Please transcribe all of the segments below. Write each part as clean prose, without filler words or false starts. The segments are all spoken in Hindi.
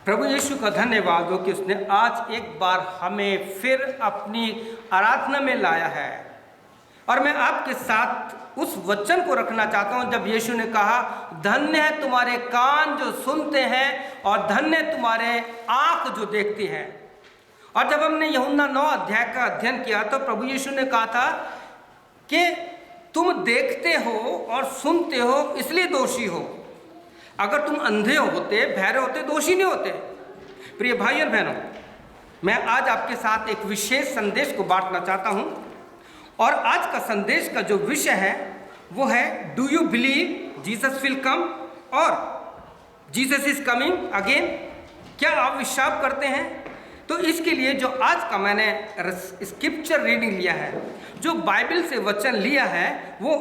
प्रभु यीशु का धन्यवाद हो कि उसने आज एक बार हमें फिर अपनी आराधना में लाया है। और मैं आपके साथ उस वचन को रखना चाहता हूं जब यीशु ने कहा, धन्य है तुम्हारे कान जो सुनते हैं और धन्य है तुम्हारे आंख जो देखती है। और जब हमने यूहन्ना 9 अध्याय का अध्ययन किया तो प्रभु यीशु ने कहा था कि तुम देखते हो और सुनते हो इसलिए दोषी हो। अगर तुम अंधे होते, बहरे होते, दोषी नहीं होते। प्रिय भाई और बहनों, मैं आज आपके साथ एक विशेष संदेश को बांटना चाहता हूं। और आज का संदेश का जो विषय है वो है, do you believe Jesus will come और जीसस इज कमिंग अगेन। क्या आप विश्वास करते हैं? तो इसके लिए जो आज का मैंने स्क्रिप्चर रीडिंग लिया है, जो बाइबल से वचन लिया है, वो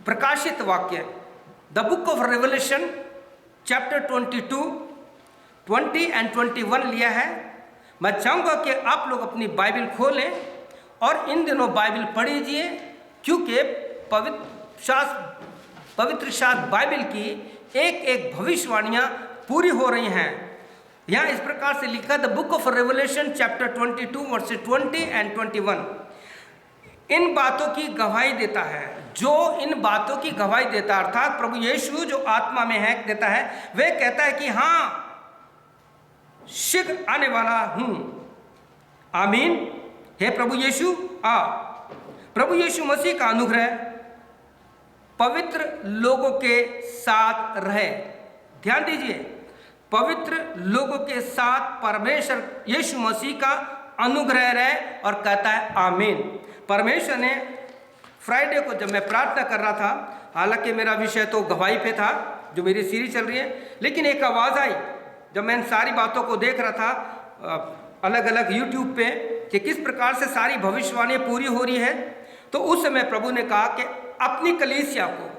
प्रकाशित वाक्य the book of revelation chapter 22, 20 and 21 लिया है। मैं चाहूँगा कि आप लोग अपनी बाइबल खोलें और इन दिनों बाइबल पढ़िए, क्योंकि पवित्र शास्त्र बाइबल की एक एक भविष्यवाणियाँ पूरी हो रही हैं। यहाँ इस प्रकार से लिखा, the book of revelation chapter 22 versus 20 and 21 इन बातों की गवाही देता है। जो इन बातों की गवाही देता, अर्थात प्रभु यीशु जो आत्मा में है देता है, वह कहता है कि हाँ, शीघ्र आने वाला हूं। आमीन। हे प्रभु यीशु आ। प्रभु यीशु मसीह का अनुग्रह पवित्र लोगों के साथ रहे। ध्यान दीजिए, पवित्र लोगों के साथ परमेश्वर यीशु मसीह का अनुग्रह रहे, और कहता है आमीन। परमेश्वर ने फ्राइडे को जब मैं प्रार्थना कर रहा था, हालांकि मेरा विषय तो गवाही पे था, जो मेरी सीरीज चल रही है, लेकिन एक आवाज़ आई जब मैं इन सारी बातों को देख रहा था अलग अलग यूट्यूब पे कि किस प्रकार से सारी भविष्यवाणियाँ पूरी हो रही है। तो उस समय प्रभु ने कहा कि अपनी कलीसिया को,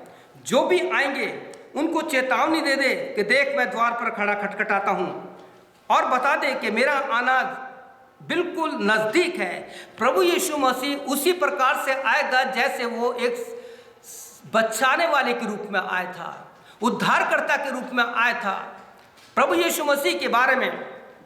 जो भी आएंगे उनको चेतावनी दे दे कि देख मैं द्वार पर खड़ा खटखटाता हूँ, और बता दे कि मेरा आना बिल्कुल नज़दीक है। प्रभु यीशु मसीह उसी प्रकार से आएगा जैसे वो एक बचाने वाले के रूप में आया था, उद्धारकर्ता के रूप में आया था। प्रभु यीशु मसीह के बारे में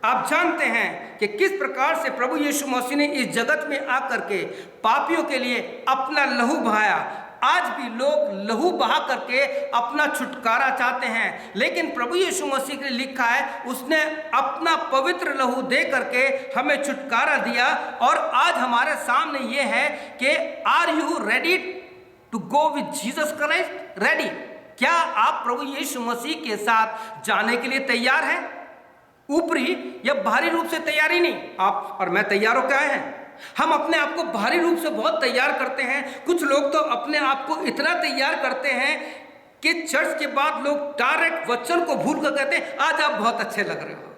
आप जानते हैं कि किस प्रकार से प्रभु यीशु मसीह ने इस जगत में आकर के पापियों के लिए अपना लहू बहाया। आज भी लोग लहू बहा करके अपना छुटकारा चाहते हैं, लेकिन प्रभु यीशु मसीह ने लिखा है, उसने अपना पवित्र लहू दे करके हमें छुटकारा दिया। और आज हमारे सामने ये है कि are you ready to go with Jesus Christ? Ready? क्या आप प्रभु यीशु मसीह के साथ जाने के लिए तैयार हैं? ऊपरी या बाहरी रूप से तैयारी नहीं। आप और मैं तैयार होकर आए हैं। हम अपने आप को बाहरी रूप से बहुत तैयार करते हैं। कुछ लोग तो अपने आप को इतना तैयार करते हैं कि चर्च के बाद लोग डायरेक्ट वचन को भूल कर कहते हैं, आज आप बहुत अच्छे लग रहे हो,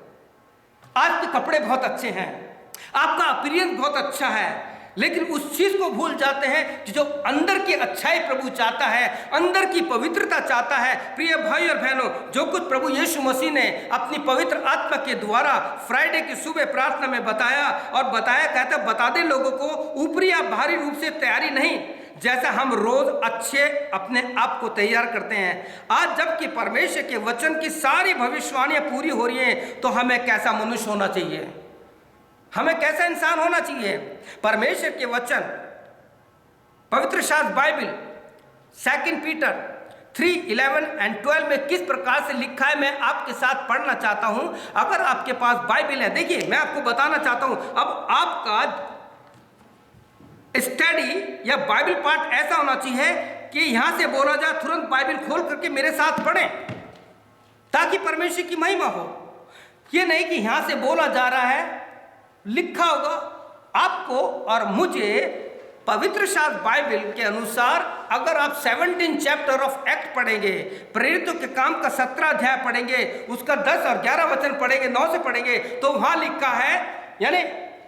आज के कपड़े बहुत अच्छे हैं, आपका अपीयरेंस बहुत अच्छा है। लेकिन उस चीज को भूल जाते हैं कि जो अंदर की अच्छाई प्रभु चाहता है, अंदर की पवित्रता चाहता है। प्रिय भाई और बहनों, जो कुछ प्रभु यीशु मसीह ने अपनी पवित्र आत्मा के द्वारा फ्राइडे की सुबह प्रार्थना में बताया, कहता बता दे लोगों को, ऊपरी या बाहरी रूप से तैयारी नहीं, जैसा हम रोज अच्छे अपने आप को तैयार करते हैं। आज जबकि परमेश्वर के वचन की सारी भविष्यवाणियां पूरी हो रही हैं, तो हमें कैसा मनुष्य होना चाहिए, हमें कैसा इंसान होना चाहिए? परमेश्वर के वचन पवित्र शास्त्र बाइबल 2 पीटर 3:11 एंड 12 में किस प्रकार से लिखा है, मैं आपके साथ पढ़ना चाहता हूं। अगर आपके पास बाइबल है, देखिए मैं आपको बताना चाहता हूं, अब आपका स्टडी या बाइबल पाठ ऐसा होना चाहिए कि यहां से बोला जाए, तुरंत बाइबल खोल करके मेरे साथ पढ़ें, ताकि परमेश्वर की महिमा हो। ये नहीं कि यहां से बोला जा रहा है, लिखा होगा आपको और मुझे पवित्र शास्त्र बाइबल के अनुसार। अगर आप 17 चैप्टर ऑफ एक्ट पढ़ेंगे, प्रेरितों के काम का 17 अध्याय पढ़ेंगे, उसका 10 और 11 वचन पढ़ेंगे, 9 से पढ़ेंगे, तो वहां लिखा है, यानी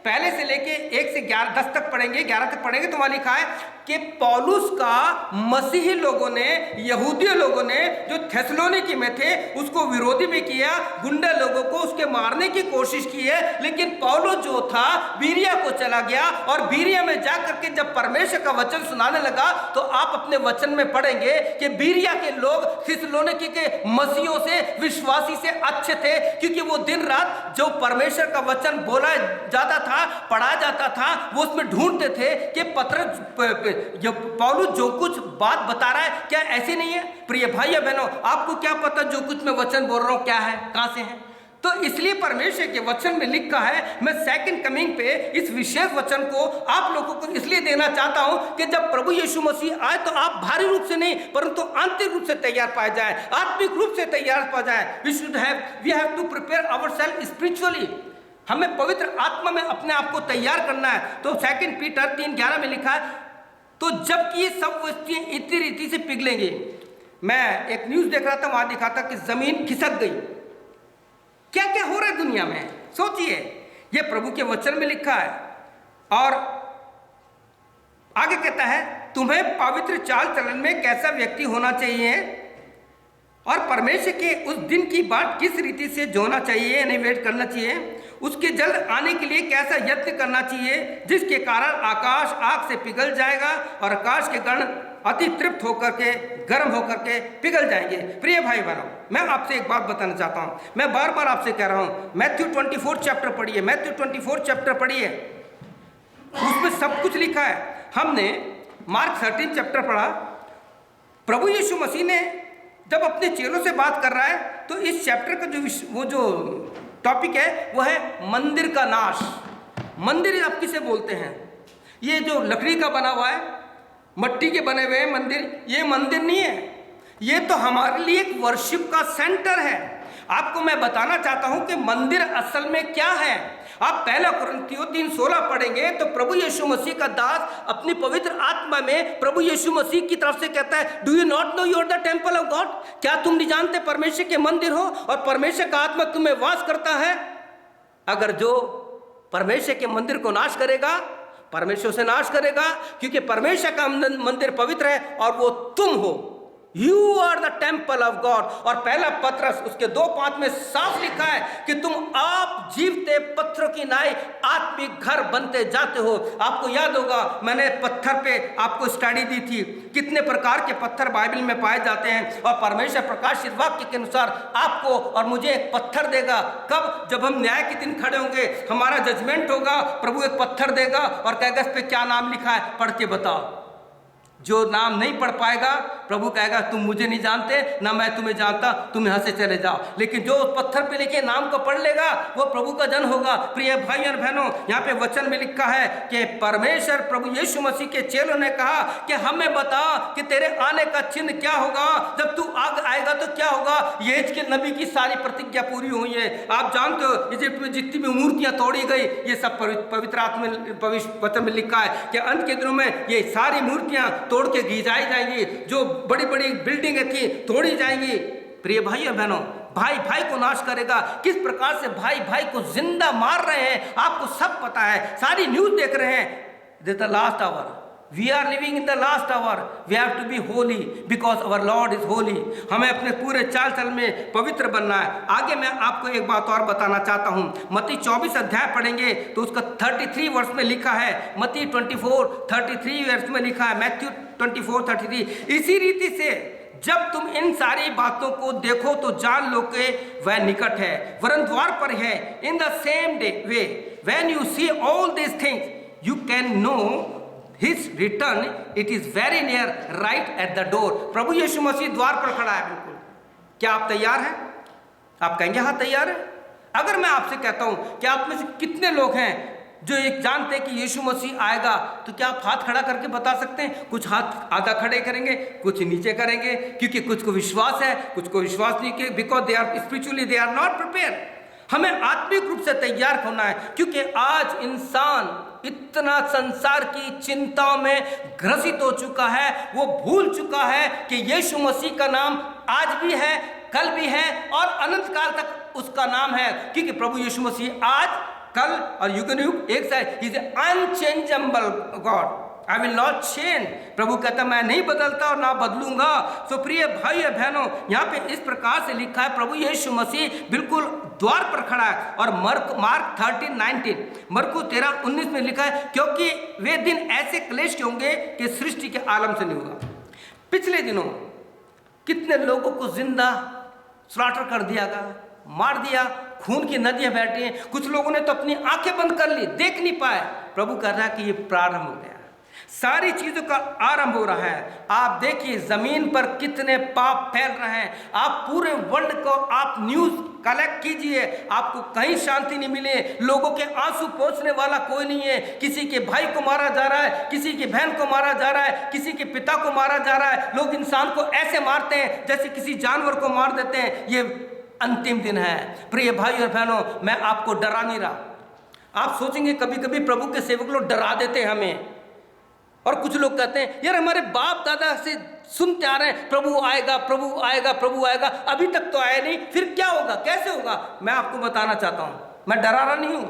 पहले से लेके 1 से 10 तक पढ़ेंगे, 11 तक पढ़ेंगे तो वहां लिखा है कि पौलुस का मसीही लोगों ने, यहूदी लोगों ने जो थेसलोनिकी में थे उसको विरोधी में किया, गुंडा लोगों को उसके मारने की कोशिश की है। लेकिन पौलुस जो था बीरिया को चला गया और बीरिया में जाकर के जब परमेश्वर का वचन सुनाने लगा तो आप अपने वचन में पढ़ेंगे कि बीरिया के लोग थेसलोनिकी के मसीहों से, विश्वासी से अच्छे थे, क्योंकि वो दिन रात जो परमेश्वर का वचन बोला जाता था, पढ़ा जाता था, वो उसमें ढूंढते थे कि पौलुस जो कुछ बात बता रहा है क्या ऐसी नहीं है। प्रिय भाई बहनों, आपको क्या पता जो कुछ मैं वचन बोल रहा हूं क्या है, कहां से है? तो इसलिए परमेश्वर के वचन में लिखा है, मैं सेकंड कमिंग पे इस विशेष वचन को आप लोगों को इसलिए देना चाहता हूं कि जब प्रभु यीशु मसीह आए तो आप भारी रूप से नहीं परंतु आंतरिक रूप से तैयार पाए जाए, आत्मिक रूप से तैयार पाए जाए। We have to prepare ourselves spiritually. हमें पवित्र आत्मा में अपने आप को तैयार करना है। तो 2 पीटर 3:11 में लिखा है, तो जबकि ये सब वस्तुएं इतनी रीति से पिघलेंगी। मैं एक न्यूज देख रहा था, वहां दिखा था कि जमीन खिसक गई। क्या क्या हो रहा है दुनिया में, सोचिए। ये प्रभु के वचन में लिखा है। और आगे कहता है, तुम्हें पवित्र चाल चलन में कैसा व्यक्ति होना चाहिए और परमेश्वर के उस दिन की बात किस रीति से जोना चाहिए, यानी वेट करना चाहिए, उसके जल्द आने के लिए कैसा यत्न करना चाहिए, जिसके कारण आकाश आग से पिघल जाएगा और आकाश के गण अति तृप्त होकर के, गर्म होकर के पिघल जाएंगे। प्रिय भाई बहनों, मैं आपसे एक बात बताना चाहता हूं, मैं बार बार आपसे कह रहा हूं, मैथ्यू 24 चैप्टर पढ़िए, मैथ्यू 24 चैप्टर पढ़िए, उसमें सब कुछ लिखा है। हमने मार्क 13 चैप्टर पढ़ा। प्रभु यीशु मसीह ने जब अपने चेलों से बात कर रहा है तो इस चैप्टर का जो टॉपिक है वो है मंदिर का नाश। मंदिर आप किसे बोलते हैं? ये जो लकड़ी का बना हुआ है, मट्टी के बने हुए मंदिर, ये मंदिर नहीं है, ये तो हमारे लिए एक वर्शिप का सेंटर है। आपको मैं बताना चाहता हूं कि मंदिर असल में क्या है। आप पहला कुरिन्थियों 3:16 पढ़ेंगे तो प्रभु यीशु मसीह का दास अपनी पवित्र आत्मा में प्रभु यीशु मसीह की तरफ से कहता है, do you not know you are the temple of God? क्या तुम नहीं जानते परमेश्वर के मंदिर हो और परमेश्वर का आत्मा तुम्हें वास करता है? अगर जो परमेश्वर के मंदिर को नाश करेगा, परमेश्वर से नाश करेगा, क्योंकि परमेश्वर का मंदिर पवित्र है और वो तुम हो। You are the temple of God। और पहला पत्रस उसके 2:5 में साफ लिखा है कि तुम आप जीवते पत्थरों की नाई आत्मिक घर बनते जाते हो। आपको याद होगा, मैंने पत्थर पे आपको स्टडी दी थी, कितने प्रकार के पत्थर बाइबल में पाए जाते हैं और परमेश्वर प्रकाशित वाक्य के अनुसार आपको और मुझे एक पत्थर देगा। कब? जब हम न्याय के दिन खड़े होंगे, हमारा जजमेंट होगा, प्रभु एक पत्थर देगा और कहेगा इस पे क्या नाम लिखा है, पढ़ के बताओ। जो नाम नहीं पढ़ पाएगा, प्रभु कहेगा तुम मुझे नहीं जानते, ना मैं तुम्हें जानता, तुम यहाँ से चले जाओ। लेकिन जो पत्थर पे लिखे नाम को पढ़ लेगा वो प्रभु का जन होगा। प्रिय भाई और बहनों, यहाँ पे वचन में लिखा है कि परमेश्वर प्रभु यीशु मसीह के चेलों ने कहा कि हमें बता कि तेरे आने का चिन्ह क्या होगा, जब तू आएगा तो क्या होगा। ये के नबी की सारी प्रतिज्ञा पूरी हुई है। आप जानते हो इजिप्ट में जितनी भी मूर्तियां तोड़ी गई, ये सब पवित्र आत्मा में वचन में लिखा है कि अंत के दिनों में ये सारी मूर्तियां तोड़ के गिराई जाएंगी, जो बड़ी बड़ी बिल्डिंगें थी तोड़ी जाएंगी। प्रिय भाई और बहनों, भाई भाई को नाश करेगा। किस प्रकार से भाई भाई को जिंदा मार रहे हैं आपको सब पता है, सारी न्यूज देख रहे हैं। This the last hour, we are living in the last hour, we have to be holy because our Lord is holy. हमें अपने पूरे चाल चल में पवित्र बनना है। आगे मैं आपको एक बात और बताना चाहता हूं, मत्ती 24 अध्याय पढ़ेंगे तो उसका 33 वर्ष में लिखा है, मत्ती 24:33 वर्ष में लिखा है, मैथ्यू 24:33। इसी रीति से जब तुम इन सारी बातों को देखो तो जान लो कि वह निकट है, वरन द्वार पर है। In the same day way when you see all this things you can know His return, it is very near, right at the door। प्रभु यीशु मसीह द्वार पर खड़ा है। बिल्कुल, क्या आप तैयार हैं? आप कहेंगे हाँ तैयार है। अगर मैं आपसे कहता हूं कि आप में से कितने लोग हैं जो एक जानते हैं कि यीशु मसीह आएगा, तो क्या आप हाथ खड़ा करके बता सकते हैं? कुछ हाथ आधा खड़े करेंगे, कुछ नीचे करेंगे, क्योंकि कुछ को विश्वास है, कुछ को विश्वास नहीं, कि because they are spiritually they are not prepare. हमें आत्मिक रूप से तैयार होना है, क्योंकि आज इंसान इतना संसार की चिंताओं में ग्रसित हो चुका है, वो भूल चुका है कि यीशु मसीह का नाम आज भी है, कल भी है और अनंत काल तक उसका नाम है। क्योंकि प्रभु यीशु मसीह आज कल और युग युग एक साथ, he is unchangeable God, I will not change. प्रभु कहता मैं नहीं बदलता और ना बदलूंगा। सो प्रिय भाई और बहनों, यहाँ पे इस प्रकार से लिखा है, प्रभु यीशु मसीह बिल्कुल द्वार पर खड़ा है। और मार्क 13:19, मरकु 13:19 में लिखा है, क्योंकि वे दिन ऐसे क्लेश के होंगे कि सृष्टि के आलम से नहीं होगा। पिछले दिनों कितने लोगों को जिंदा स्लॉटर कर दिया गया, मार दिया, खून की नदियां बैठी हैं। कुछ लोगों ने तो अपनी आंखें बंद कर ली, देख नहीं पाए। प्रभु कह रहा है कि ये प्रारंभ हो गया, सारी चीजों का आरंभ हो रहा है। आप देखिए जमीन पर कितने पाप फैल रहे हैं। आप पूरे वर्ल्ड को आप न्यूज कलेक्ट कीजिए, आपको कहीं शांति नहीं मिले। लोगों के आंसू पोंछने वाला कोई नहीं है। किसी के भाई को मारा जा रहा है, किसी की बहन को मारा जा रहा है, किसी के पिता को मारा जा रहा है। लोग इंसान को ऐसे मारते हैं जैसे किसी जानवर को मार देते हैं। ये अंतिम दिन है। प्रिय भाई और बहनों, मैं आपको डरा नहीं रहा। आप सोचेंगे कभी कभी प्रभु के सेवक लोग डरा देते हैं हमें, और कुछ लोग कहते हैं यार हमारे बाप दादा से सुनते आ रहे हैं प्रभु आएगा, प्रभु आएगा, प्रभु आएगा, अभी तक तो आया नहीं, फिर क्या होगा, कैसे होगा? मैं आपको बताना चाहता हूं, मैं डरा रहा नहीं हूं।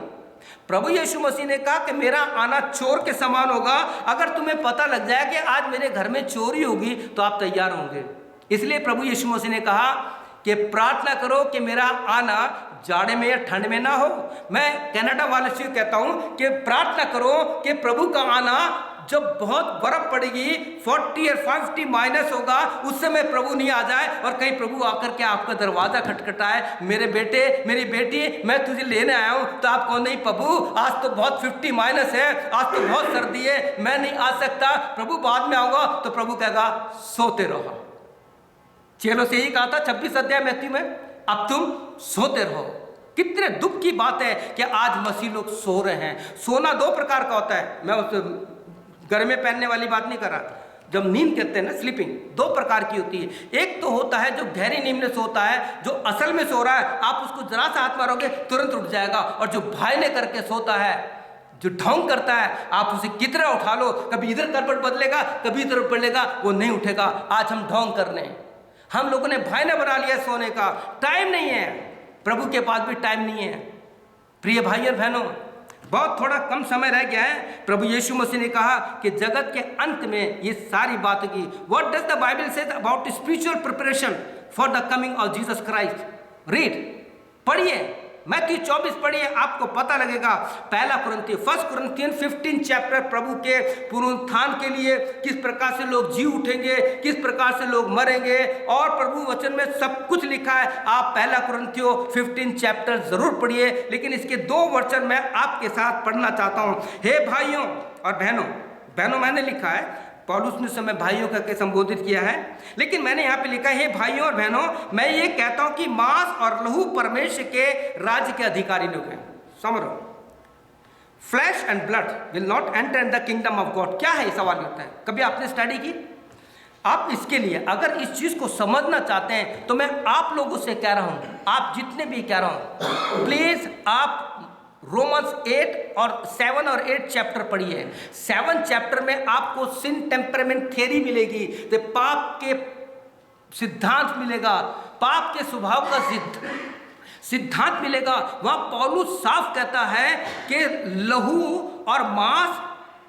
प्रभु यीशु मसीह ने कहा कि मेरा आना चोर के समान होगा। अगर तुम्हें पता लग जाए कि आज मेरे घर में चोरी होगी तो आप तैयार होंगे। इसलिए प्रभु यीशु मसीह ने कहा कि प्रार्थना करो कि मेरा आना जाड़े में या ठंड में ना हो। मैं कनाडा वाले से कहता हूं कि प्रार्थना करो कि प्रभु का आना जब बहुत बर्फ पड़ेगी, 40 और 50 माइनस होगा, उस समय प्रभु नहीं आ जाए और कहीं प्रभु आकर के आपका दरवाजा खटखटाए, मेरे बेटे मेरी बेटी मैं तुझे लेने आया हूं, तो आप कहो नहीं प्रभु आज तो बहुत 50 माइनस है, आज तो बहुत सर्दी है, मैं नहीं आ सकता, प्रभु बाद में आऊंगा। तो प्रभु कहेगा सोते रहो। चेलों से यही कहा था 26 अध्याय मैथ्यू में, अब तुम सोते रहो। कितने दुख की बात है कि आज मसीह लोग सो रहे हैं। सोना दो प्रकार का होता है, मैं उस घर में पहनने वाली बात नहीं कर रहा। जब नींद कहते हैं ना स्लीपिंग, दो प्रकार की होती है। एक तो होता है जो गहरी नींद में सोता है, जो असल में सो रहा है, आप उसको जरा सा हाथ मारोगे तुरंत उठ जाएगा। और जो भाईने करके सोता है, जो ढोंग करता है, आप उसे कितना उठा लो, कभी इधर करवट बदलेगा, कभी इधर बदलेगा, वो नहीं उठेगा। आज हम ढोंग कर रहे हैं, हम लोगों ने भाईना बना लिया सोने का। टाइम नहीं है, प्रभु के पास भी टाइम नहीं है। प्रिय भाई और बहनों, बहुत थोड़ा कम समय रह गया है। प्रभु यीशु मसीह ने कहा कि जगत के अंत में ये सारी बातों की, what does the Bible says about spiritual preparation for the coming of Jesus Christ. Read, पढ़िए, मैथ्यू 24 पढ़िए, आपको पता लगेगा। पहला कुरिन्थियन 1 कुरिन्थियन 15 चैप्टर, प्रभु के पुनरुत्थान के लिए किस प्रकार से लोग जी उठेंगे, किस प्रकार से लोग मरेंगे, और प्रभु वचन में सब कुछ लिखा है। आप पहला कुरिन्थियन 15 चैप्टर जरूर पढ़िए। लेकिन इसके 2 वचन मैं आपके साथ पढ़ना चाहता हूं। हे भाइयों और बहनों मैंने लिखा है, पौलुस ने समय भाइयों करके संबोधित किया है, लेकिन मैंने यहाँ पे लिखा है, हे भाइयों और बहनों, मैं ये कहता हूँ कि मांस और लहू परमेश्वर के राज्य के अधिकारी लोग हैं। समझो, flash and blood will not enter in the kingdom of God. क्या है सवाल होता है, कभी आपने स्टडी की? आप इसके लिए अगर इस चीज को समझना चाहते हैं तो मैं आप लोगों से कह रहा हूं, आप जितने भी कह रहा हूं, प्लीज आप रोमन्स 8 और 7 और 8 चैप्टर पढ़िए। 7 चैप्टर में आपको सिन टेम्परामेंट थ्योरी मिलेगी, तो पाप के सिद्धांत मिलेगा, पाप के स्वभाव का सिद्धांत मिलेगा। वहां पौलुस साफ कहता है कि लहू और मांस,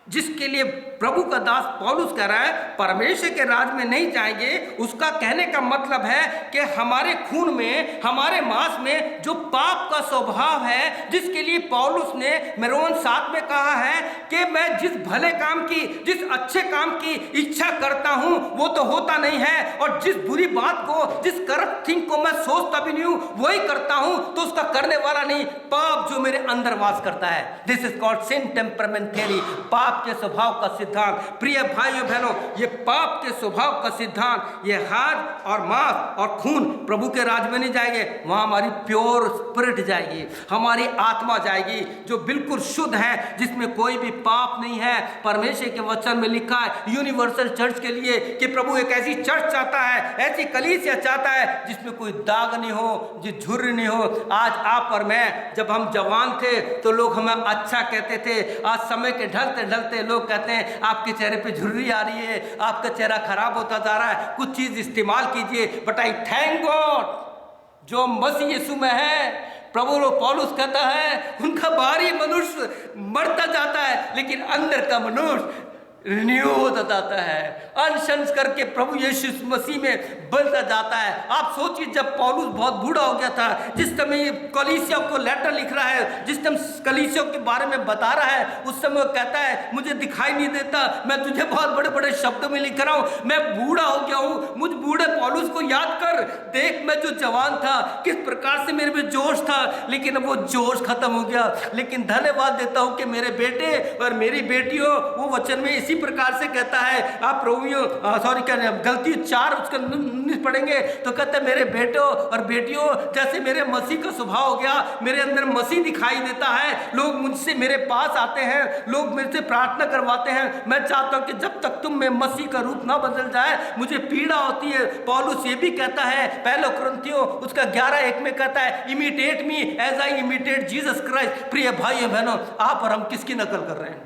जिसके लिए प्रभु का दास पौलुस कह रहा है परमेश्वर के राज में नहीं जाएंगे, उसका कहने का मतलब है कि हमारे खून में, हमारे मांस में जो पाप का स्वभाव है, जिसके लिए पौलुस ने रोमन 7 में कहा है कि मैं जिस भले काम की, जिस अच्छे काम की इच्छा करता हूं वो तो होता नहीं है, और जिस बुरी बात को, जिस करप्ट थिंग को मैं सोचता भी नहीं हूं वही करता हूं, तो उसका करने वाला नहीं, पाप जो मेरे अंदर वास करता है। This is called sin temperament theory, पाप के स्वभाव का सिद्धांत। प्रिय भाइयों बहनों, ये पाप के स्वभाव का सिद्धांत, ये हाथ और मांस और खून प्रभु के राज में नहीं जाएंगे, वहां हमारी प्योर स्पिरिट जाएगी, हमारी आत्मा जाएगी जो बिल्कुल शुद्ध है, जिसमें कोई भी पाप नहीं है। परमेश्वर के वचन में लिखा है यूनिवर्सल चर्च के लिए कि प्रभु एक ऐसी चर्च चाहता है, ऐसी कलीसिया चाहता है जिसमें कोई दाग नहीं हो, जिस झुर्री नहीं हो। आज आप और मैं, जब हम जवान थे तो लोग हमें अच्छा कहते थे, आज समय के ढलते ढलते लोग कहते हैं आपके चेहरे पे झुर्री आ रही है, आपका चेहरा खराब होता जा रहा है, कुछ चीज इस्तेमाल कीजिए। बट आई थैंक गॉड जो मसीह यीशु में है, प्रभु लोग पौलुस कहता है उनका बाहरी मनुष्य मरता जाता है, लेकिन अंदर का मनुष्य रिन्यू होता जाता है, अनशंस करके प्रभु यीशु मसीह में बढ़ता जाता है। आप सोचिए, जब पौलुस बहुत बूढ़ा हो गया था, जिस समय कलीसिया को लेटर लिख रहा है, जिस समय कलीसिया के बारे में बता रहा है, उस समय वो कहता है मुझे दिखाई नहीं देता, मैं तुझे बहुत बड़े बड़े शब्दों में लिख रहा हूँ, मैं बूढ़ा हो गया हूँ, मुझ बूढ़े पौलुस को याद कर, देख मैं जो जवान था किस प्रकार से मेरे में जोश था, लेकिन अब वो जोश खत्म हो गया। लेकिन धन्यवाद देता हूँ कि मेरे बेटे और मेरी बेटियों, वो वचन में इसी प्रकार से कहता है, आप प्रभुओं सॉरी क्या गलती 4 उसका 19 पढ़ेंगे तो कहता है मेरे बेटों और बेटियों, जैसे मेरे मसीह का स्वभाव हो गया, मेरे अंदर मसीह दिखाई देता है, लोग मुझसे मेरे पास आते हैं, लोग मेरे से प्रार्थना करवाते हैं। मैं चाहता हूं कि जब तक तुम में मसीह का रूप ना बदल जाए, मुझे पीड़ा होती है। पौलुस ये भी कहता है पहले कुरिन्थियों उसका 11:1 में कहता है imitate me as I imitate Jesus Christ. प्रिय भाइयों बहनों, आप और हम किसकी नकल कर रहे हैं?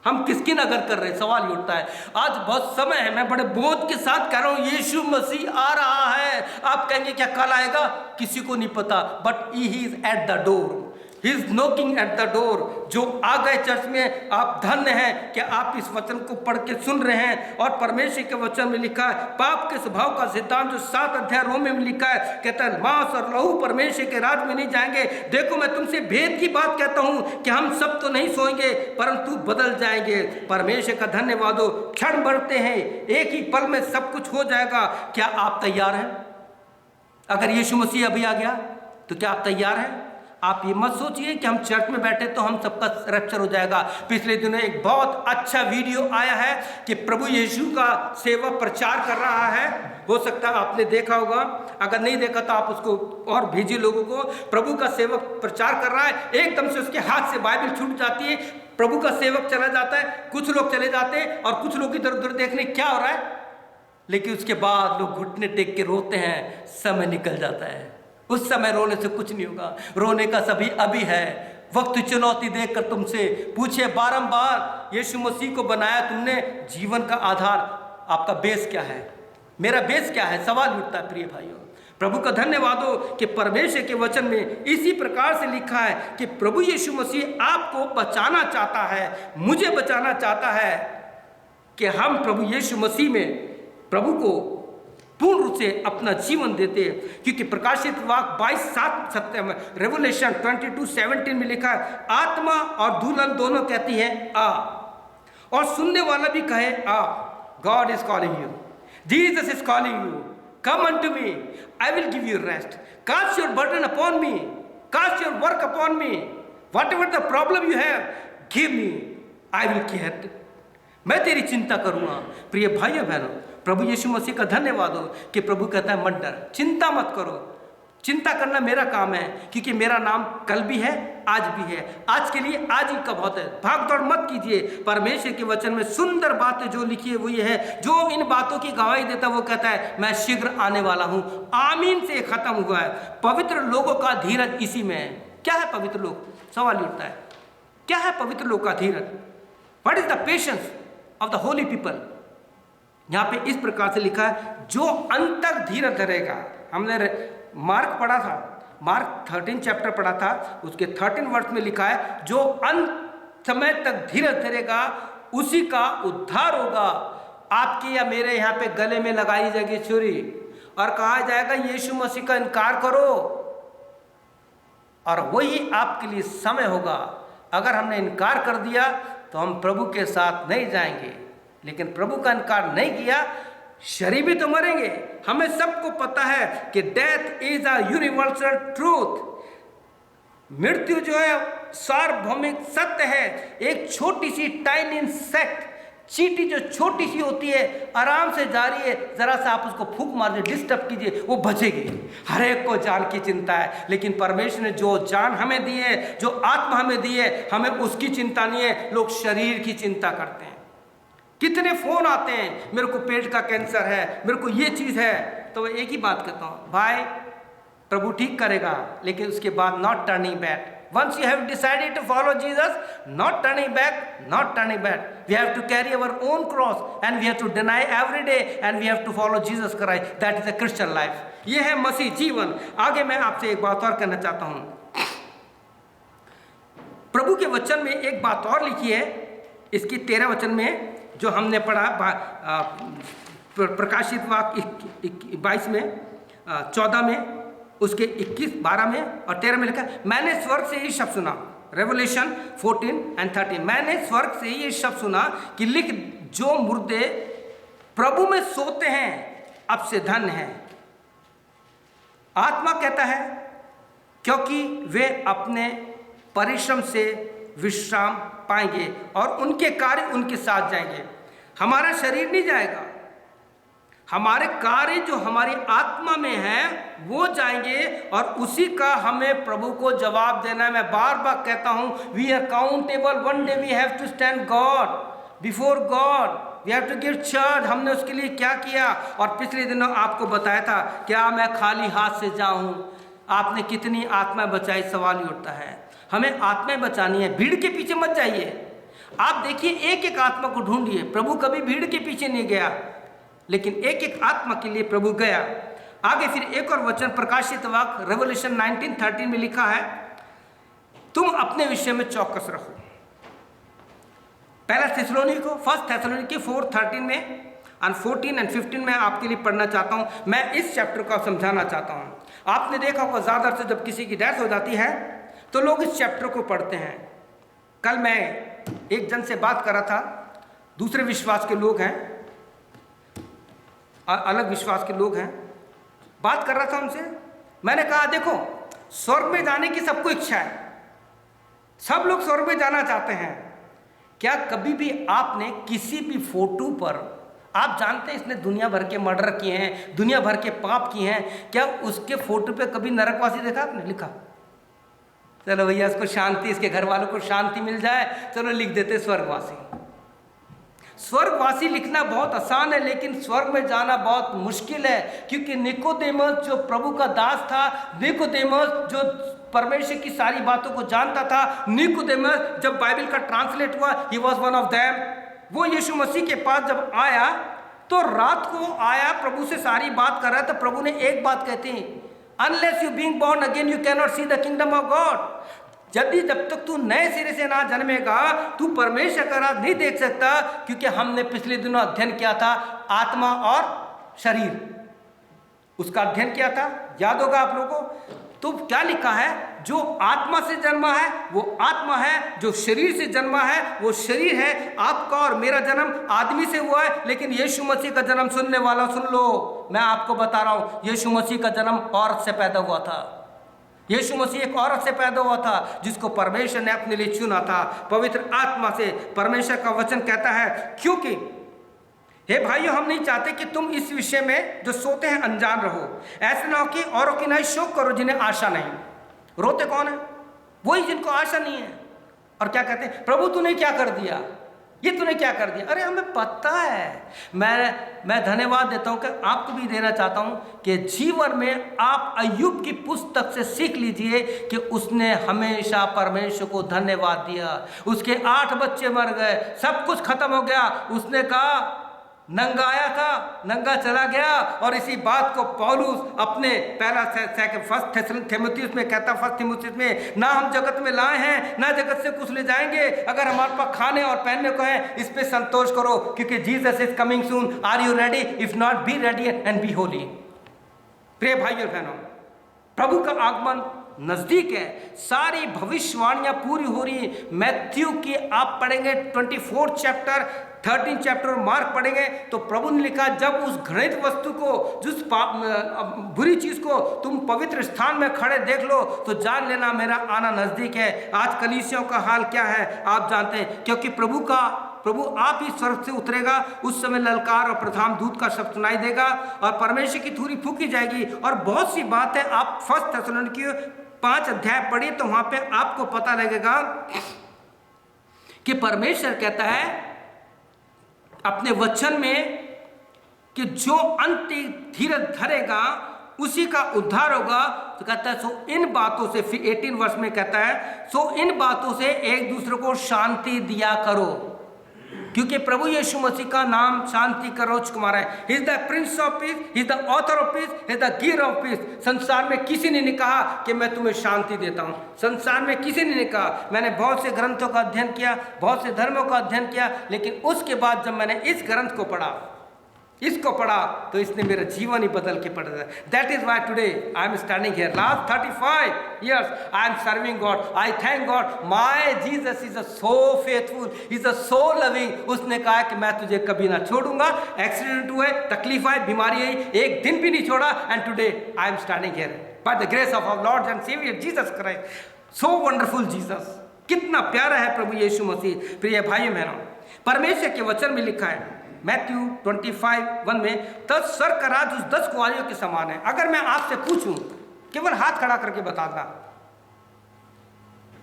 हम किसकी नकल कर रहे हैं? सवाल ये उठता है। आज बहुत समय है, मैं बड़े बोझ के साथ कह रहा हूं, यीशु मसीह आ रहा है। आप कहेंगे क्या कल आएगा? किसी को नहीं पता, but he is at the door, he is knocking at the door. जो आ गए चर्च में, आप धन्य हैं कि आप इस वचन को पढ़ के सुन रहे हैं। और परमेश्वर के वचन में लिखा है, पाप के स्वभाव का सिद्धांत जो 7 अध्याय रोम में लिखा है, कहता है मांस और लहू परमेश्वर के राज में नहीं जाएंगे। देखो मैं तुमसे भेद की बात कहता हूं कि हम सब तो नहीं सोएंगे, परंतु बदल जाएंगे। परमेश्वर का धन्यवाद हो, क्षण बढ़ते हैं, एक ही पल में सब कुछ हो जाएगा। क्या आप तैयार हैं? अगर यीशु मसीह अभी आ गया तो क्या आप तैयार हैं? आप ये मत सोचिए कि हम चर्च में बैठे तो हम सबका रैप्चर हो जाएगा। पिछले दिनों एक बहुत अच्छा वीडियो आया है कि प्रभु यीशु का सेवक प्रचार कर रहा है, हो सकता है आपने देखा होगा, अगर नहीं देखा तो आप उसको और भेजिए लोगों को। प्रभु का सेवक प्रचार कर रहा है, एकदम से उसके हाथ से बाइबल छूट जाती है, प्रभु का सेवक चला जाता है, कुछ लोग चले जाते हैं और कुछ लोग इधर उधर देखने क्या हो रहा है, लेकिन उसके बाद लोग घुटने टेक के रोते हैं, समय निकल जाता है। उस समय रोने से कुछ नहीं होगा, रोने का सभी अभी है। वक्त चुनौती देखकर तुमसे पूछे बारंबार, यीशु मसीह को बनाया तुमने, जीवन का आधार आपका बेस क्या है? मेरा बेस क्या है? सवाल उठता है प्रिय भाइयों। प्रभु का धन्यवाद हो कि परमेश्वर के वचन में इसी प्रकार से लिखा है कि प्रभु यीशु मसीह आपको बचाना चाहता है, मुझे बचाना चाहता है कि हम प्रभु यीशु मसीह में प्रभु को पूर्ण रूप से अपना जीवन देते हैं। क्योंकि प्रकाशित वाक्य 22:7 में, रेवलेशन 22:17 में लिखा है, आत्मा और दुल्हन दोनों कहती हैं आ, और सुनने वाला भी कहे आ। God is calling you, Jesus is calling you, come unto me, I will give you rest, cast your burden upon me, cast your work upon me, whatever the problem you have, give me, I will care, मैं तेरी चिंता करूंगा। प्रिय भाइयों बहनों, प्रभु यीशु मसीह का धन्यवाद हो कि प्रभु कहता है मत डर, चिंता मत करो। चिंता करना मेरा काम है, क्योंकि मेरा नाम कल भी है, आज भी है, आज के लिए आज ही का बहुत है। भाग दौड़ मत कीजिए। परमेश्वर के वचन में सुंदर बातें जो लिखी है वो ये है, जो इन बातों की गवाही देता है वो कहता है मैं शीघ्र आने वाला हूँ। आमीन से खत्म हुआ है। पवित्र लोगों का धीरज इसी में है। क्या है पवित्र लोग? सवाल उठता है, क्या है पवित्र लोग का धीरज? What is the patience of the holy people? यहाँ पे इस प्रकार से लिखा है, जो अंत तक धीरज धरेगा। हमने मार्क पढ़ा था, मार्क 13 चैप्टर पढ़ा था, उसके 13 वर्ष में लिखा है, जो अंत समय तक धीरज धरेगा उसी का उद्धार होगा। आपके या मेरे यहाँ पे गले में लगाई जाएगी छुरी और कहा जाएगा यीशु मसीह का इनकार करो, और वही आपके लिए समय होगा। अगर हमने इनकार कर दिया तो हम प्रभु के साथ नहीं जाएंगे, लेकिन प्रभु का इनकार नहीं किया, शरीर भी तो मरेंगे। हमें सबको पता है कि death is a universal truth. मृत्यु जो है सार्वभौमिक सत्य है। एक छोटी सी टाइनी इंसेक्ट, चींटी जो छोटी सी होती है, आराम से जा रही है, जरा सा आप उसको फूंक मार दीजिए, डिस्टर्ब कीजिए, वो बचेगी। हर एक को जान की चिंता है, लेकिन परमेश्वर ने जो जान हमें दी है, जो आत्मा हमें दी है, हमें उसकी चिंता नहीं है। लोग शरीर की चिंता करते हैं। कितने फोन आते हैं, मेरे को पेट का कैंसर है, मेरे को ये चीज है, तो एक ही बात कहता हूं, भाई प्रभु ठीक करेगा, लेकिन उसके बाद not turning back. Once you have decided to follow Jesus, not turning back, not turning back. We have to carry our own cross and we have to deny every day and we have to follow Jesus Christ. That is a Christian life. ये है मसीह जीवन। आगे मैं आपसे एक बात और कहना चाहता हूँ। प्रभु के वचन में एक बात और लिखी है, इसकी 13 वचन में जो हमने पढ़ा, प्रकाशित वाक्य 22 में, 14 में, उसके 21, 12 में और 13 में लिखा, मैंने स्वर्ग से ये शब्द सुना, रेवलेशन 14 और 13, मैंने स्वर्ग से ये शब्द सुना कि लिख, जो मुर्दे प्रभु में सोते हैं अब से धन्य हैं। आत्मा कहता है क्योंकि वे अपने परिश्रम से विश्राम पाएंगे और उनके कार्य उनके साथ जाएंगे। हमारा शरीर नहीं जाएगा, हमारे कार्य जो हमारी आत्मा में है वो जाएंगे और उसी का हमें प्रभु को जवाब देना है। मैं बार बार कहता हूं, we are countable, one day we have to stand God, before God, we have to give charge. हमने उसके लिए क्या किया? और पिछले दिनों आपको बताया था, क्या मैं खाली हाथ से जाऊं? आपने कितनी आत्मा बचाई? सवाल ही उठता है। हमें आत्माएं बचानी है, भीड़ के पीछे मत जाइए। आप देखिए, एक एक आत्मा को ढूंढिए। प्रभु कभी भीड़ के पीछे नहीं गया, लेकिन एक एक आत्मा के लिए प्रभु गया। आगे फिर एक और वचन प्रकाशित वाक्य रेवलेशन 19:13 में लिखा है, तुम अपने विषय में चौकस रहो। पहला थिस्सलुनीको, फर्स्ट थिस्सलुनीकी 4:13 में और 14 और 15 में आपके लिए पढ़ना चाहता हूं। मैं इस चैप्टर को समझाना चाहता हूं। आपने देखा होगा ज़्यादातर से जब किसी की डेथ हो जाती है तो लोग इस चैप्टर को पढ़ते हैं। कल मैं एक जन से बात कर रहा था, दूसरे विश्वास के लोग हैं, अलग विश्वास के लोग हैं, बात कर रहा था उनसे। मैंने कहा, देखो, स्वर्ग में जाने की सबको इच्छा है, सब लोग स्वर्ग में जाना चाहते हैं। क्या कभी भी आपने किसी भी फोटो पर, आप जानते हैं इसने दुनिया भर के मर्डर किए हैं, दुनिया भर के पाप किए हैं, क्या उसके फोटो पे कभी नरकवासी देखा आपने? लिखा, चलो भैया इसको शांति, इसके घर वालों को शांति मिल जाए, चलो लिख देते स्वर्गवासी। स्वर्गवासी लिखना बहुत आसान है, लेकिन स्वर्ग में जाना बहुत मुश्किल है, क्योंकि निकोदेमस जो प्रभु का दास था, निकोदेमस जो परमेश्वर की सारी बातों को जानता था, निकोदेमस जब बाइबल का ट्रांसलेट हुआ, he was one of them. वो यीशु मसीह के पास जब आया तो रात को आया, प्रभु से सारी बात कर रहा है, तो प्रभु ने एक बात कहती, unless you being born again you can not see the kingdom of God. जब तक तू नए सिरे से ना जन्मेगा, तू परमेश्वर का राज नहीं देख सकता। क्योंकि हमने पिछले दिनों अध्ययन किया था आत्मा और शरीर, उसका अध्ययन किया था, याद होगा आप लोगों को। तो क्या लिखा है? जो आत्मा से जन्मा है वो आत्मा है, जो शरीर से जन्मा है वो शरीर है। आपका और मेरा जन्म आदमी से हुआ है, लेकिन यीशु मसीह का जन्म, सुनने वाला सुन लो, मैं आपको बता रहा हूं, यीशु मसीह का जन्म औरत से पैदा हुआ था। यीशु मसीह एक औरत से पैदा हुआ था, जिसको परमेश्वर ने अपने लिए चुना था पवित्र आत्मा से। परमेश्वर का वचन कहता है, क्योंकि हे भाइयों, हम नहीं चाहते कि तुम इस विषय में जो सोते हैं अनजान रहो। ऐसे ना हो कि औरों की नहीं शोक करो जिन्हें आशा नहीं। रोते कौन है? वही जिनको आशा नहीं है। और क्या कहते हैं? प्रभु तूने क्या कर दिया, ये तूने क्या कर दिया। अरे हमें पता है। मैं धन्यवाद देता हूं कि आपको भी देना चाहता हूं कि जीवन में आप अय्यूब की पुस्तक से सीख लीजिए कि उसने हमेशा परमेश्वर को धन्यवाद दिया। उसके 8 बच्चे मर गए, सब कुछ खत्म हो गया, उसने कहा नंगा आया था, नंगा चला गया। और इसी बात को पौलुस अपने फर्स्ट थिमुथियुस में कहता, फर्स्ट थिमुथियुस में, ना हम जगत में लाए हैं ना जगत से कुछ ले जाएंगे। अगर हमारे पास खाने और पहनने को है, इस पे संतोष करो, क्योंकि Jesus is coming soon. Are you ready? If not, be ready and be holy. प्रिय भाइयों बहनों, प्रभु का आगमन नजदीक है। सारी भविष्यवाणियां पूरी हो रही है। मैथ्यू की आप पढ़ेंगे 24 चैप्टर, 13 चैप्टर और मार्क पढ़ेंगे तो प्रभु ने लिखा, जब उस घृणित वस्तु को, जिस बुरी चीज को तुम पवित्र स्थान में खड़े देख लो तो जान लेना मेरा आना नजदीक है। आज कलीसियाओं का हाल क्या है आप जानते हैं, क्योंकि प्रभु आप ही स्वर्ग से उतरेगा। उस समय ललकार और प्रधान दूत का शब्द सुनाई देगा और परमेश्वर की धूरी फूकी जाएगी। और बहुत सी बात है, आप फर्स्ट थिस्सलुनीकी 5 अध्याय पढ़िए तो वहां पे आपको पता लगेगा कि परमेश्वर कहता है अपने वचन में कि जो अंत धीरज धरेगा उसी का उद्धार होगा। तो कहता है, सो इन बातों से, फिर 18 वर्ष में कहता है, सो इन बातों से एक दूसरे को शांति दिया करो। क्योंकि प्रभु यीशु मसीह का नाम शांति का राजकुमार है। He is the Prince of peace, he is the author of peace, he is the giver of peace. संसार में किसी ने नहीं कहा कि मैं तुम्हें शांति देता हूँ। संसार में किसी ने नहीं कहा। मैंने बहुत से ग्रंथों का अध्ययन किया, बहुत से धर्मों का अध्ययन किया, लेकिन उसके बाद जब मैंने इस ग्रंथ को पढ़ा, इसको पढ़ा, तो इसने मेरा जीवन ही बदल के पड़ दिया। That is why today I am standing here. Last 35 years I am serving God. I thank God my Jesus is so faithful, is so loving. उसने कहा कि मैं तुझे कभी ना छोड़ूंगा। एक्सीडेंट हुए, तकलीफ आई, बीमारी आई, एक दिन भी नहीं छोड़ा। And today I am standing here by the grace of our Lord and saviour Jesus Christ. So wonderful Jesus. कितना प्यारा है प्रभु यीशु मसीह। प्रिय भाइयों बहनों, परमेश्वर के वचन में लिखा है मैथ्यू 25:1 में, तब स्वर्ग का राज उस 10 कुंवारियों के समान है। अगर मैं आपसे पूछूं, केवल हाथ खड़ा करके बताना,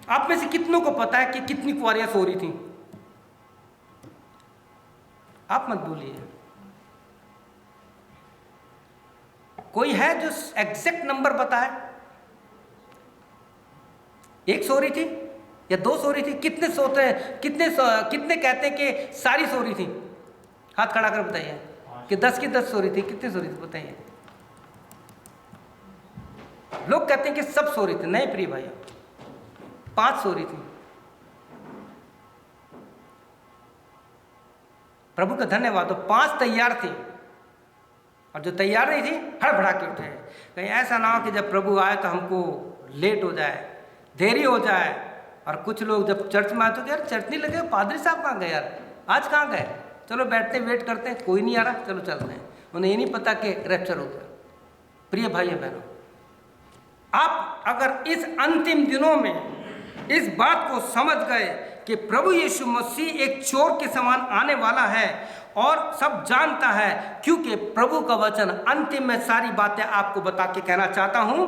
आप में से कितनों को पता है कि कितनी कुंवारियां सो रही थी? आप मत बोलिए। कोई है जो एग्जैक्ट नंबर बताए? एक सो रही थी या 2 सो रही थी? कितने सोते हैं? कितने कहते हैं कि सारी सो रही थी? हाथ खड़ा कर बताइए कि 10 की 10 सो रही थी। कितने सो रही थी बताइए? लोग कहते हैं कि सब सो रही थी। नहीं प्रिय भाई, 5 सो रही थी। प्रभु का धन्यवाद, तो 5 तैयार थी, और जो तैयार नहीं थी हड़बड़ा के उठे। कहीं ऐसा ना हो कि जब प्रभु आए तो हमको लेट हो जाए, देरी हो जाए। और कुछ लोग जब चर्च में आए तो यार चर्च नहीं लगे, पादरी साहब कहाँ गए यार, आज कहाँ गए? चलो बैठते वेट करते हैं, कोई नहीं आ रहा, चलो चलते हैं। उन्हें ये नहीं पता कि रैप्चर हो गया। प्रिय भाइयों बहनों, आप अगर इस अंतिम दिनों में इस बात को समझ गए कि प्रभु यीशु मसीह एक चोर के समान आने वाला है और सब जानता है, क्योंकि प्रभु का वचन अंतिम में सारी बातें आपको बता के कहना चाहता हूं,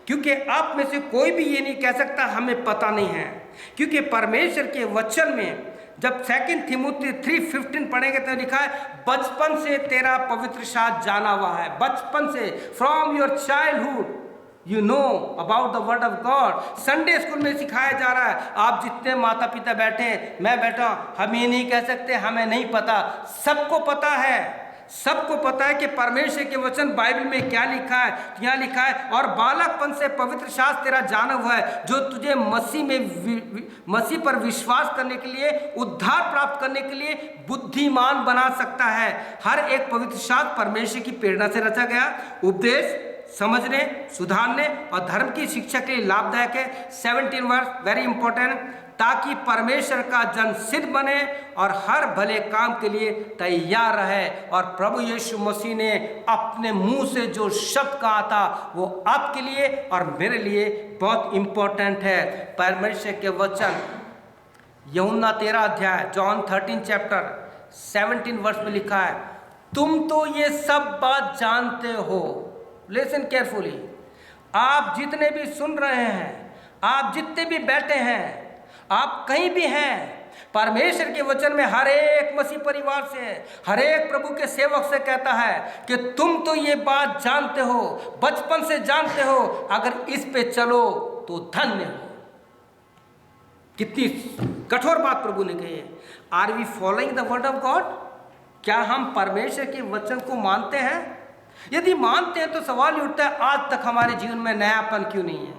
क्योंकि आप में से कोई भी ये नहीं कह सकता हमें पता नहीं है। क्योंकि परमेश्वर के वचन में जब 2 थिमुथी 3:15 पढ़ेंगे तो लिखा है, बचपन से तेरा पवित्र शास्त्र जाना हुआ है। बचपन से, from your childhood you know about the word of God. Sunday school में सिखाया जा रहा है। आप जितने माता पिता बैठे हैं, मैं बैठा, हम ये नहीं कह सकते हमें नहीं पता। सबको पता है, सबको पता है कि परमेश्वर के वचन बाइबल में क्या लिखा है। यहाँ लिखा है, और बालकपन से पवित्र शास्त्र तेरा जाना हुआ है, जो तुझे मसीह पर विश्वास करने के लिए, उद्धार प्राप्त करने के लिए बुद्धिमान बना सकता है। हर एक पवित्र शास्त्र परमेश्वर की प्रेरणा से रचा गया, उपदेश, समझने, सुधारने और धर्म की शिक्षा के लिए लाभदायक है। 17 वर्ष वेरी इंपॉर्टेंट, ताकि परमेश्वर का जन सिद्ध बने और हर भले काम के लिए तैयार रहे। और प्रभु यीशु मसीह ने अपने मुंह से जो शब्द कहा था वो आपके लिए और मेरे लिए बहुत इंपॉर्टेंट है। परमेश्वर के वचन यूहन्ना 13 अध्याय, जॉन 13 चैप्टर 17 वर्ष में लिखा है, तुम तो ये सब बात जानते हो। लिसन केयरफुली, आप जितने भी सुन रहे हैं, आप जितने भी बैठे हैं, आप कहीं भी हैं, परमेश्वर के वचन में हर एक मसीह परिवार से, हर एक प्रभु के सेवक से कहता है कि तुम तो ये बात जानते हो, बचपन से जानते हो, अगर इस पे चलो तो धन्य हो। कितनी कठोर बात प्रभु ने कही है। Are we following the word of God? क्या हम परमेश्वर के वचन को मानते हैं? यदि मानते हैं तो सवाल ही उठता है, आज तक हमारे जीवन में नयापन क्यों नहीं है?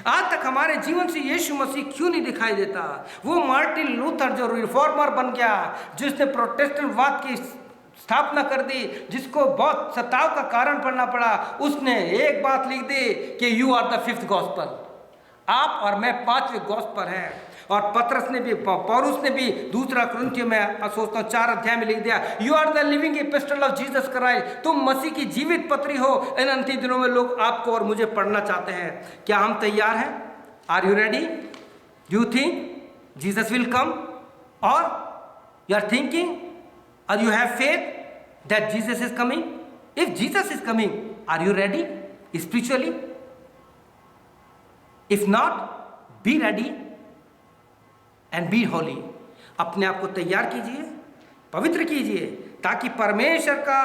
आज तक हमारे जीवन से यीशु मसीह क्यों नहीं दिखाई देता? वो मार्टिन लूथर जो रिफॉर्मर बन गया, जिसने प्रोटेस्टेंट वाद की स्थापना कर दी, जिसको बहुत सताव का कारण पड़ना पड़ा, उसने एक बात लिख दी कि you are the 5th gospel. आप और मैं 5वें गॉस्पेल हैं। और पतरस ने भी, पौलुस ने भी दूसरा कुरिन्थियों में सोचता हूँ 4 अध्याय में लिख दिया, you are the living epistle of Jesus Christ. तुम मसीह की जीवित पत्री हो। इन अंतिम दिनों में लोग आपको और मुझे पढ़ना चाहते हैं। क्या हम तैयार हैं? Are you ready? You think Jesus will come? और यू आर थिंकिंग और you have faith that Jesus is coming? If Jesus is coming, are you ready spiritually? If not, be ready and be holy. अपने आप को तैयार कीजिए, पवित्र कीजिए, ताकि परमेश्वर का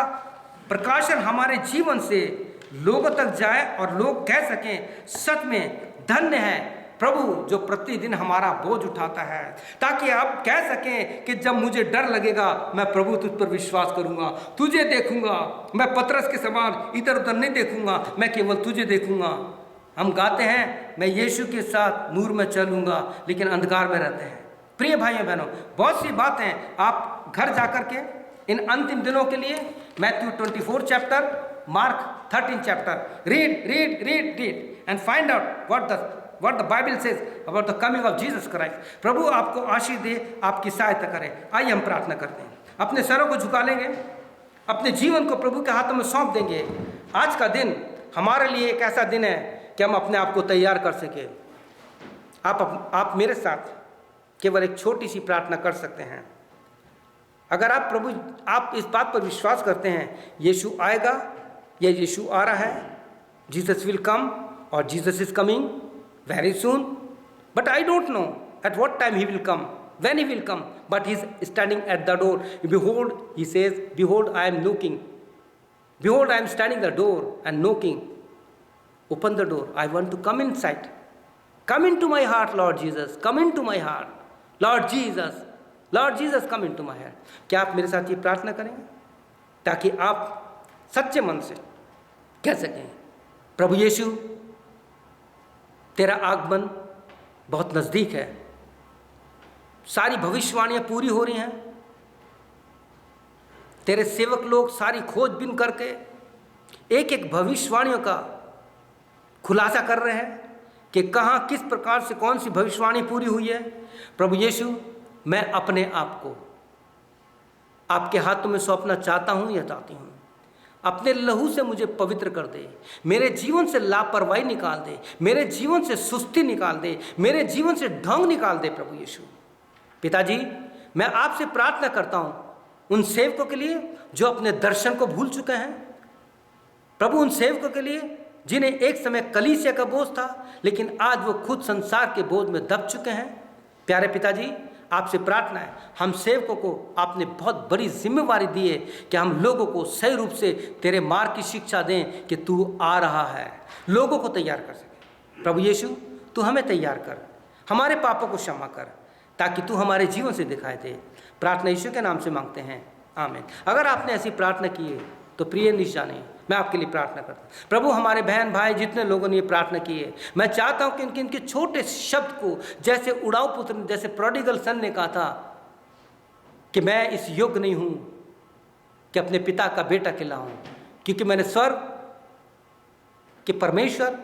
प्रकाशन हमारे जीवन से लोगों तक जाए और लोग कह सकें, सच में धन्य है प्रभु जो प्रतिदिन हमारा बोझ उठाता है, ताकि आप कह सकें कि जब मुझे डर लगेगा मैं प्रभु तुझ पर विश्वास करूंगा, तुझे देखूंगा, मैं पतरस के समान इधर उधर नहीं देखूंगा, मैं केवल तुझे देखूंगा। हम गाते हैं, मैं यीशु के साथ नूर में चलूंगा, लेकिन अंधकार में रहते हैं। प्रिय भाइयों बहनों, बहुत सी बातें आप घर जाकर के इन अंतिम दिनों के लिए Matthew 24 chapter, mark 13 chapter, read and find out what the Bible says about the coming of Jesus Christ। प्रभु आपको आशीष दे, आपकी सहायता करे। आइए हम प्रार्थना करते हैं, अपने सरों को झुका लेंगे, अपने जीवन को प्रभु के हाथों में सौंप देंगे। आज का दिन हमारे लिए एक ऐसा दिन है कि हम अपने आप को तैयार कर सके। आप मेरे साथ केवल एक छोटी सी प्रार्थना कर सकते हैं। अगर आप इस बात पर विश्वास करते हैं यीशु आएगा या यीशु आ रहा है, जीसस विल कम और Jesus is coming very soon, but I don't know at what time he will come, when he will come, but he is standing at the door. Behold, he says, behold, I am knocking. Behold, I am standing at the door and knocking. Open the door. I want to come inside. Come into my heart, Lord Jesus. Come into my heart. Lord Jesus. Lord Jesus, come into my heart. क्या आप मेरे साथ ये प्रार्थना करेंगे ताकि आप सच्चे मन से कह सकें, प्रभु यीशु, तेरा आगमन बहुत नज़दीक है, सारी भविष्यवाणियाँ पूरी हो रही हैं, तेरे सेवक लोग सारी खोजबीन करके एक एक भविष्यवाणियों का खुलासा कर रहे हैं कि कहाँ किस प्रकार से कौन सी भविष्यवाणी पूरी हुई है। प्रभु यीशु, मैं अपने आप को आपके हाथों में सौंपना चाहता हूँ या चाहती हूँ। अपने लहू से मुझे पवित्र कर दे, मेरे जीवन से लापरवाही निकाल दे, मेरे जीवन से सुस्ती निकाल दे, मेरे जीवन से ढोंग निकाल दे। प्रभु यीशु, पिताजी, मैं आपसे प्रार्थना करता हूँ उन सेवकों के लिए जो अपने दर्शन को भूल चुके हैं। प्रभु, उन सेवकों के लिए जिन्हें एक समय कलीसिया का बोझ था, लेकिन आज वो खुद संसार के बोझ में दब चुके हैं। प्यारे पिताजी, आपसे प्रार्थना है, हम सेवकों को आपने बहुत बड़ी जिम्मेवारी दी है कि हम लोगों को सही रूप से तेरे मार्ग की शिक्षा दें कि तू आ रहा है, लोगों को तैयार कर सके। प्रभु यीशु, तू हमें तैयार कर, हमारे पापों को क्षमा कर, ताकि तू हमारे जीवन से दिखाई दे। प्रार्थना यीशु के नाम से मांगते हैं, आमीन। अगर आपने ऐसी प्रार्थना की है तो प्रिय निशानी, मैं आपके लिए प्रार्थना करता हूँ। प्रभु, हमारे बहन भाई जितने लोगों ने ये प्रार्थना की है, मैं चाहता हूँ कि इनके छोटे शब्द को, जैसे उड़ाऊ पुत्र, जैसे प्रोडिगल सन ने कहा था कि मैं इस योग्य नहीं हूँ कि अपने पिता का बेटा कहलाऊं, क्योंकि मैंने स्वर्ग के परमेश्वर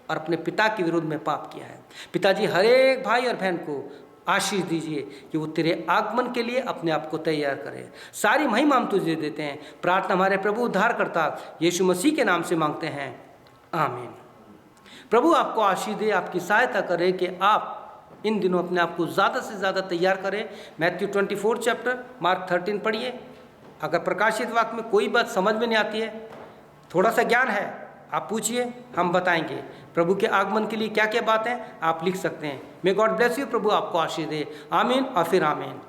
और अपने पिता के विरुद्ध में पाप किया है। पिताजी, हर एक भाई और बहन को आशीष दीजिए कि वो तेरे आगमन के लिए अपने आप को तैयार करे। सारी महिमा हम तुझे देते हैं। प्रार्थना हमारे प्रभु उद्धारकर्ता यीशु मसीह के नाम से मांगते हैं, आमीन। प्रभु आपको आशीष दे, आपकी सहायता करे कि आप इन दिनों अपने आप को ज़्यादा से ज़्यादा तैयार करें। मैथ्यू 24 चैप्टर, मार्क 13 पढ़िए। अगर प्रकाशित वाक्य में कोई बात समझ में नहीं आती है, थोड़ा सा ज्ञान है, आप पूछिए, हम बताएंगे। प्रभु के आगमन के लिए क्या क्या बातें आप लिख सकते हैं। May God bless you. प्रभु आपको आशीष दे, आमीन और फिर आमीन।